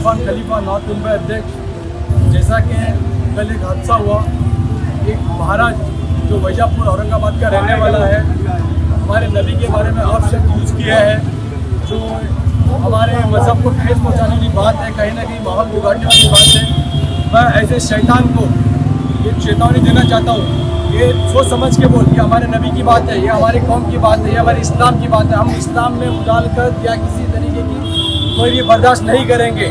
इरफान खलीफा north Mumbai अध्यक्ष। जैसा कि कल एक हादसा हुआ, एक महाराज जो वैजापुर औरंगाबाद का रहने वाला है, हमारे नबी के बारे में आप शब्द यूज़ किया है, जो हमारे मज़हब को ठेस पहुँचाने की बात है, कहीं ना कहीं माहौल बिगाड़ने वाली बात है। मैं ऐसे शैतान को ये चेतावनी देना चाहता हूँ, ये सोच समझ के बोल, ये हमारे नबी की बात है, ये हमारे कौम की बात है, ये हमारे इस्लाम की बात है। हम इस्लाम में मुदालकत या किसी तरीके की कोई भी बर्दाश्त नहीं करेंगे।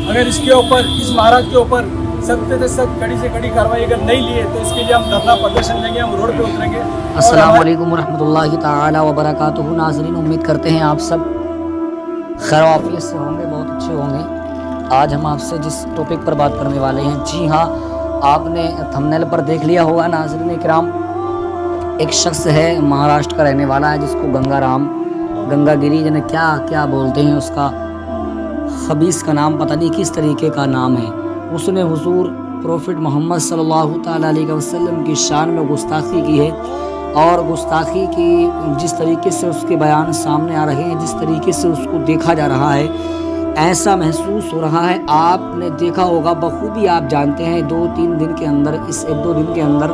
अगर इसके ऊपर, इस महाराज के ऊपर सख्त से सख्त, कड़ी से कड़ी कार्रवाई अगर नहीं लिए तो इसके लिए हम धरना प्रदर्शन देंगे, हम रोड पे उतरेंगे। अस्सलाम वालेकुम रहमतुल्लाहि ताला व बरकातुहू। नाज़रीन, उम्मीद करते हैं आप सब खैर आफियत से होंगे, बहुत अच्छे होंगे। आज हम आपसे जिस टॉपिक पर बात करने वाले हैं, जी हाँ, आपने थंबनेल पर देख लिया होगा नाज़रीन इकराम, एक शख्स है महाराष्ट्र का रहने वाला है, जिसको गंगागिरी यानी क्या क्या बोलते हैं, उसका खबीस का नाम पता नहीं किस तरीके का नाम है। उसने हुजूर प्रॉफिट मोहम्मद सल्लल्लाहु ताला अलैहि वसल्लम की शान में गुस्ताखी की है, और गुस्ताखी की जिस तरीके से उसके बयान सामने आ रहे हैं, जिस तरीके से उसको देखा जा रहा है, ऐसा महसूस हो रहा है। आपने देखा होगा बखूबी, आप जानते हैं 2-3 दिन के अंदर, इस 1-2 दिन के अंदर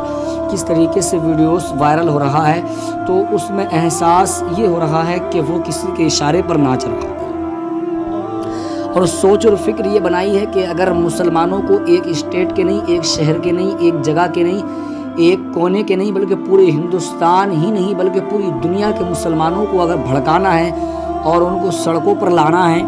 किस तरीके से वीडियोस वायरल हो रहा है, तो उसमें एहसास ये हो रहा है कि वो किसी के इशारे पर नाच रहा है। और सोच और फिक्र ये बनाई है कि अगर मुसलमानों को एक स्टेट के नहीं, एक शहर के नहीं, एक जगह के नहीं, एक कोने के नहीं, बल्कि पूरे हिंदुस्तान ही नहीं बल्कि पूरी दुनिया के मुसलमानों को अगर भड़काना है और उनको सड़कों पर लाना है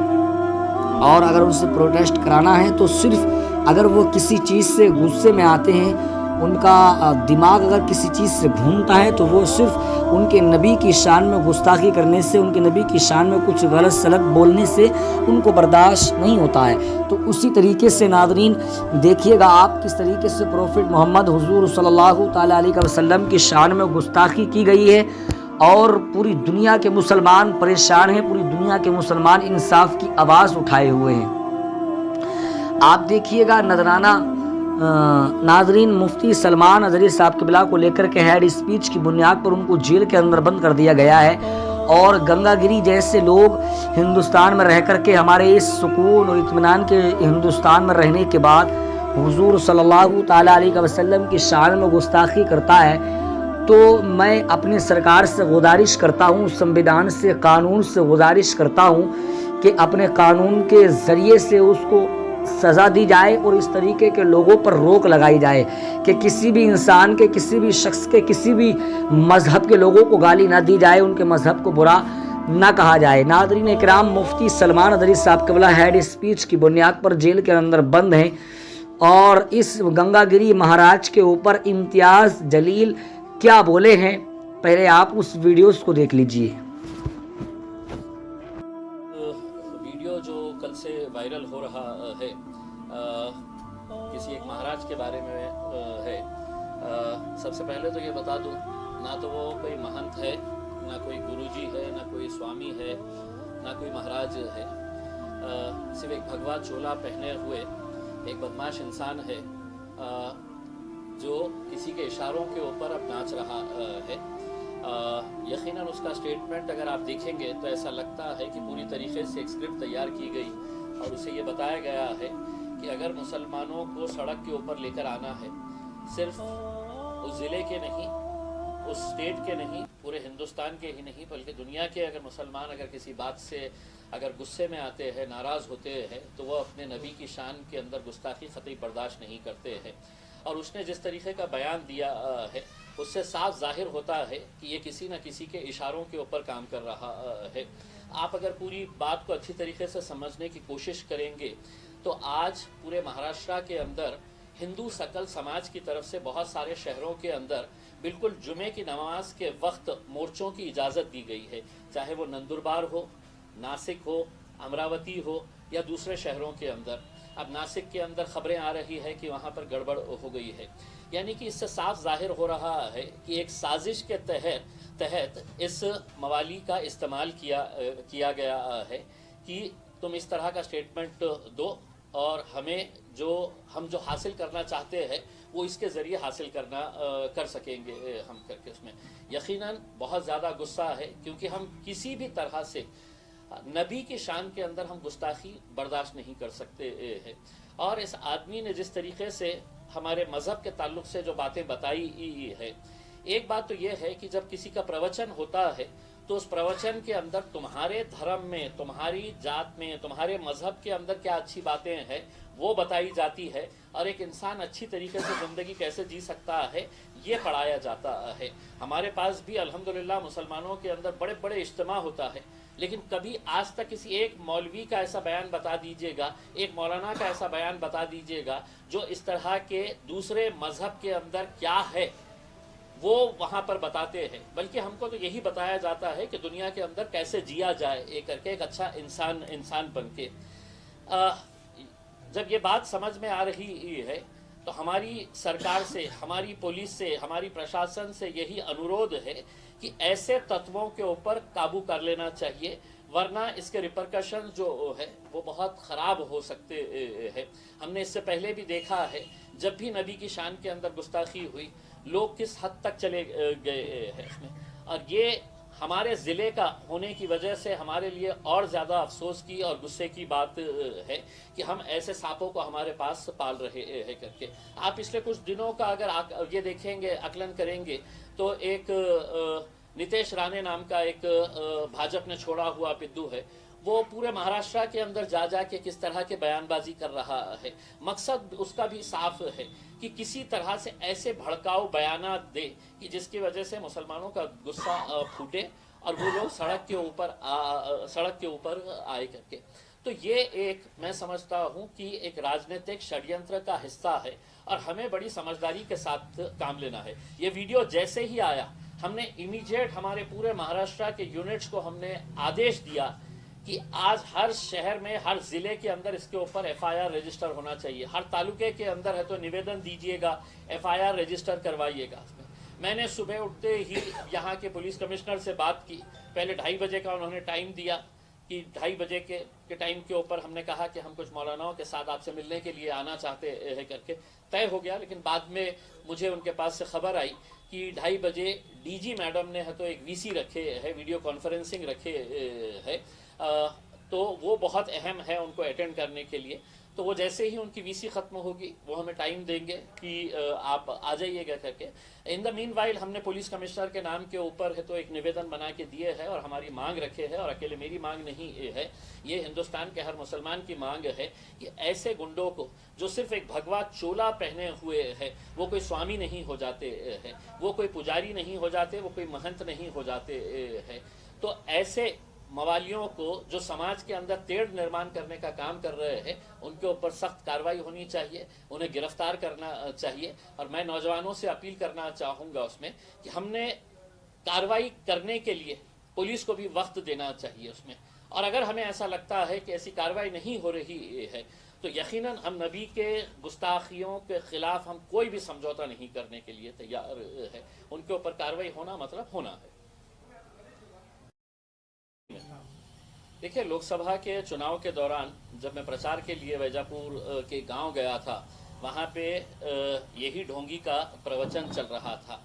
और अगर उनसे प्रोटेस्ट कराना है, तो सिर्फ अगर वो किसी चीज़ से गुस्से में आते हैं, उनका दिमाग अगर किसी चीज़ से घूमता है, तो वो सिर्फ उनके नबी की शान में गुस्ताखी करने से, उनके नबी की शान में कुछ गलत सलत बोलने से उनको बर्दाश्त नहीं होता है। तो उसी तरीके से नाज़रीन देखिएगा आप किस तरीके से प्रॉफिट मोहम्मद हुजूर सल्लल्लाहु ताला अलैहि वसल्लम की शान में गुस्ताखी की गई है, और पूरी दुनिया के मुसलमान परेशान हैं, पूरी दुनिया के मुसलमान इंसाफ की आवाज़ उठाए हुए हैं। आप देखिएगा नजराना नाजरीन, मुफ्ती सलमान अजहरी साहब क़िबला को लेकर के हेड स्पीच की बुनियाद पर उनको जेल के अंदर बंद कर दिया गया है, और गंगागिरी जैसे लोग हिंदुस्तान में रह कर के हमारे इस सुकून और इत्मीनान के हिंदुस्तान में रहने के बाद हुजूर सल्लल्लाहु ताला अलैहि वसल्लम की शान में गुस्ताखी करता है, तो मैं अपनी सरकार से गुजारिश करता हूँ, संविधान से, कानून से गुजारिश करता हूँ कि अपने कानून के ज़रिए से उसको सज़ा दी जाए और इस तरीके के लोगों पर रोक लगाई जाए कि किसी भी इंसान के, किसी भी शख्स के, किसी भी मज़हब के लोगों को गाली ना दी जाए, उनके मज़हब को बुरा ना कहा जाए। नाज़रीन इकराम, मुफ्ती सलमान अजहरी साहब क़िबला हेड स्पीच की बुनियाद पर जेल के अंदर बंद हैं, और इस गंगागिरी महाराज के ऊपर इम्तियाज़ जलील क्या बोले हैं, पहले आप उस वीडियोस को देख लीजिए। वीडियो जो कल से वायरल हो रहा है, किसी एक महाराज के बारे में है। सबसे पहले तो ये बता दूं, ना तो वो कोई महंत है, ना कोई गुरुजी है, ना कोई स्वामी है, ना कोई महाराज है। सिर्फ एक भगवा चोला पहने हुए एक बदमाश इंसान है, जो किसी के इशारों के ऊपर अब नाच रहा है। यकीनन उसका स्टेटमेंट अगर आप देखेंगे तो ऐसा लगता है कि पूरी तरीके से एक स्क्रिप्ट तैयार की गई और उसे ये बताया गया है कि अगर मुसलमानों को सड़क के ऊपर लेकर आना है, सिर्फ उस ज़िले के नहीं, उस स्टेट के नहीं, पूरे हिंदुस्तान के ही नहीं, बल्कि दुनिया के अगर मुसलमान अगर किसी बात से अगर गुस्से में आते हैं, नाराज़ होते हैं, तो वह अपने नबी की शान के अंदर गुस्ताखी ख़तई बर्दाश्त नहीं करते हैं। और उसने जिस तरीके का बयान दिया है, उससे साफ जाहिर होता है कि ये किसी न किसी के इशारों के ऊपर काम कर रहा है। आप अगर पूरी बात को अच्छी तरीके से समझने की कोशिश करेंगे तो आज पूरे महाराष्ट्र के अंदर हिंदू सकल समाज की तरफ से बहुत सारे शहरों के अंदर बिल्कुल जुमे की नमाज के वक्त मोर्चों की इजाज़त दी गई है, चाहे वो नंदुरबार हो, नासिक हो, अमरावती हो या दूसरे शहरों के अंदर। अब नासिक के अंदर खबरें आ रही है कि वहाँ पर गड़बड़ हो गई है, यानी कि इससे साफ जाहिर हो रहा है कि एक साजिश के तहत इस मवाली का इस्तेमाल किया गया है कि तुम इस तरह का स्टेटमेंट दो और हम जो हासिल करना चाहते हैं वो इसके ज़रिए हासिल कर सकेंगे हम करके। उसमें यकीनन बहुत ज़्यादा गुस्सा है, क्योंकि हम किसी भी तरह से नबी की शान के अंदर हम गुस्ताखी बर्दाश्त नहीं कर सकते हैं। और इस आदमी ने जिस तरीके से हमारे मज़हब के ताल्लुक से जो बातें बताई है, एक बात तो यह है कि जब किसी का प्रवचन होता है तो उस प्रवचन के अंदर तुम्हारे धर्म में, तुम्हारी जात में, तुम्हारे मज़हब के अंदर क्या अच्छी बातें हैं वो बताई जाती है, और एक इंसान अच्छी तरीके से ज़िंदगी कैसे जी सकता है ये पढ़ाया जाता है। हमारे पास भी अल्हम्दुलिल्लाह मुसलमानों के अंदर बड़े बड़े इज्तिमा होता है, लेकिन कभी आज तक किसी एक मौलवी का ऐसा बयान बता दीजिएगा, एक मौलाना का ऐसा बयान बता दीजिएगा जो इस तरह के दूसरे मज़हब के अंदर क्या है वो वहाँ पर बताते हैं। बल्कि हमको तो यही बताया जाता है कि दुनिया के अंदर कैसे जिया जाए, एक करके एक अच्छा इंसान बन के। जब ये बात समझ में आ रही है तो हमारी सरकार से, हमारी पुलिस से, हमारी प्रशासन से यही अनुरोध है कि ऐसे तत्वों के ऊपर काबू कर लेना चाहिए, वरना इसके रिपरकशन जो है वो बहुत ख़राब हो सकते हैं। हमने इससे पहले भी देखा है, जब भी नबी की शान के अंदर गुस्ताखी हुई लोग किस हद तक चले गए हैं इसमें। और ये हमारे ज़िले का होने की वजह से हमारे लिए और ज़्यादा अफसोस की और गुस्से की बात है कि हम ऐसे सांपों को हमारे पास पाल रहे हैं करके। आप पिछले कुछ दिनों का अगर ये देखेंगे, आकलन करेंगे, तो एक नितेश राणे नाम का एक भाजपा ने छोड़ा हुआ पिद्दू है, वो पूरे महाराष्ट्र के अंदर जा के किस तरह के बयानबाजी कर रहा है। मकसद उसका भी साफ है कि किसी तरह से ऐसे भड़काऊ बयानात दे कि जिसकी वजह से मुसलमानों का गुस्सा फूटे और वो लोग सड़क के ऊपर आए करके। तो ये एक, मैं समझता हूँ कि एक राजनीतिक षड्यंत्र का हिस्सा है और हमें बड़ी समझदारी के साथ काम लेना है। ये वीडियो जैसे ही आया, हमने इमीडिएट हमारे पूरे महाराष्ट्र के यूनिट्स को हमने आदेश दिया कि आज हर शहर में, हर जिले के अंदर इसके ऊपर एफआईआर रजिस्टर होना चाहिए। हर तालुके के अंदर है तो निवेदन दीजिएगा, एफआईआर रजिस्टर करवाइएगा। मैंने सुबह उठते ही यहाँ के पुलिस कमिश्नर से बात की। पहले 2:30 बजे का उन्होंने टाइम दिया कि 2:30 बजे के टाइम के ऊपर हमने कहा कि हम कुछ मौलानाओं के साथ आपसे मिलने के लिए आना चाहते हैं करके तय हो गया। लेकिन बाद में मुझे उनके पास से खबर आई कि 2:30 बजे डीजी मैडम ने है तो एक वीसी रखे है, वीडियो कॉन्फ्रेंसिंग रखे है, तो वो बहुत अहम है उनको अटेंड करने के लिए। तो वो जैसे ही उनकी वीसी ख़त्म होगी वो हमें टाइम देंगे कि आप आ जाइएगा करके। इन द मीन वाइल हमने पुलिस कमिश्नर के नाम के ऊपर है तो एक निवेदन बना के दिए है और हमारी मांग रखे है, और अकेले मेरी मांग नहीं है, ये हिंदुस्तान के हर मुसलमान की मांग है कि ऐसे गुंडों को जो सिर्फ एक भगवा चोला पहने हुए है, वो कोई स्वामी नहीं हो जाते हैं, वो कोई पुजारी नहीं हो जाते, वो कोई महंत नहीं हो जाते हैं, तो ऐसे मवालियों को जो समाज के अंदर तेढ़ निर्माण करने का काम कर रहे हैं उनके ऊपर सख्त कार्रवाई होनी चाहिए, उन्हें गिरफ्तार करना चाहिए। और मैं नौजवानों से अपील करना चाहूँगा उसमें कि हमने कार्रवाई करने के लिए पुलिस को भी वक्त देना चाहिए उसमें। और अगर हमें ऐसा लगता है कि ऐसी कार्रवाई नहीं हो रही है तो यकीनन हम नबी के गुस्ताखियों के खिलाफ हम कोई भी समझौता नहीं करने के लिए तैयार है। उनके ऊपर कार्रवाई होना मतलब होना है। देखिए, लोकसभा के चुनाव के दौरान जब मैं प्रचार के लिए वैजापुर के गांव गया था, वहां पे यही ढोंगी का प्रवचन चल रहा था।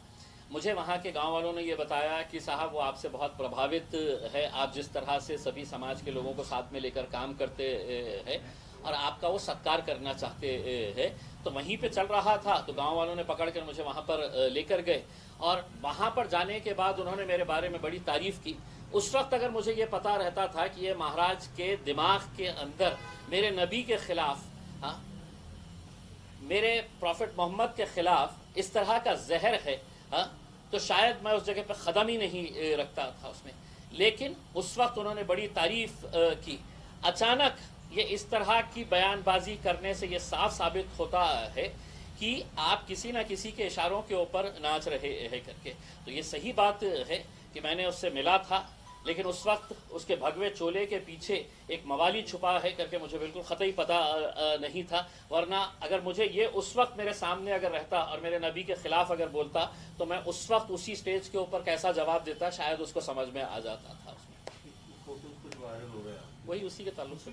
मुझे वहां के गांव वालों ने ये बताया कि साहब वो आपसे बहुत प्रभावित है, आप जिस तरह से सभी समाज के लोगों को साथ में लेकर काम करते हैं और आपका वो सत्कार करना चाहते हैं। तो वहीं पे चल रहा था तो गांव वालों ने पकड़ कर मुझे वहां पर लेकर गए और वहां पर जाने के बाद उन्होंने मेरे बारे में बड़ी तारीफ की। उस वक्त अगर मुझे ये पता रहता था कि ये महाराज के दिमाग के अंदर मेरे नबी के खिलाफ, मेरे प्रॉफिट मोहम्मद के खिलाफ इस तरह का जहर है, तो शायद मैं उस जगह पे कदम ही नहीं रखता था उसमें। लेकिन उस वक्त उन्होंने बड़ी तारीफ की। अचानक ये इस तरह की बयानबाजी करने से ये साफ साबित होता है कि आप किसी ना किसी के इशारों के ऊपर नाच रहे हैं करके। तो ये सही बात है कि मैंने उससे मिला था, लेकिन उस वक्त उसके भगवे चोले के पीछे एक मवाली छुपा है करके मुझे बिल्कुल ख़तई पता नहीं था। वरना अगर मुझे ये उस वक्त मेरे सामने अगर रहता और मेरे नबी के ख़िलाफ़ अगर बोलता तो मैं उस वक्त उसी स्टेज के ऊपर कैसा जवाब देता शायद उसको समझ में आ जाता था। उसमें कुछ वायरल हो गया, वही उसी के ताल्लुक से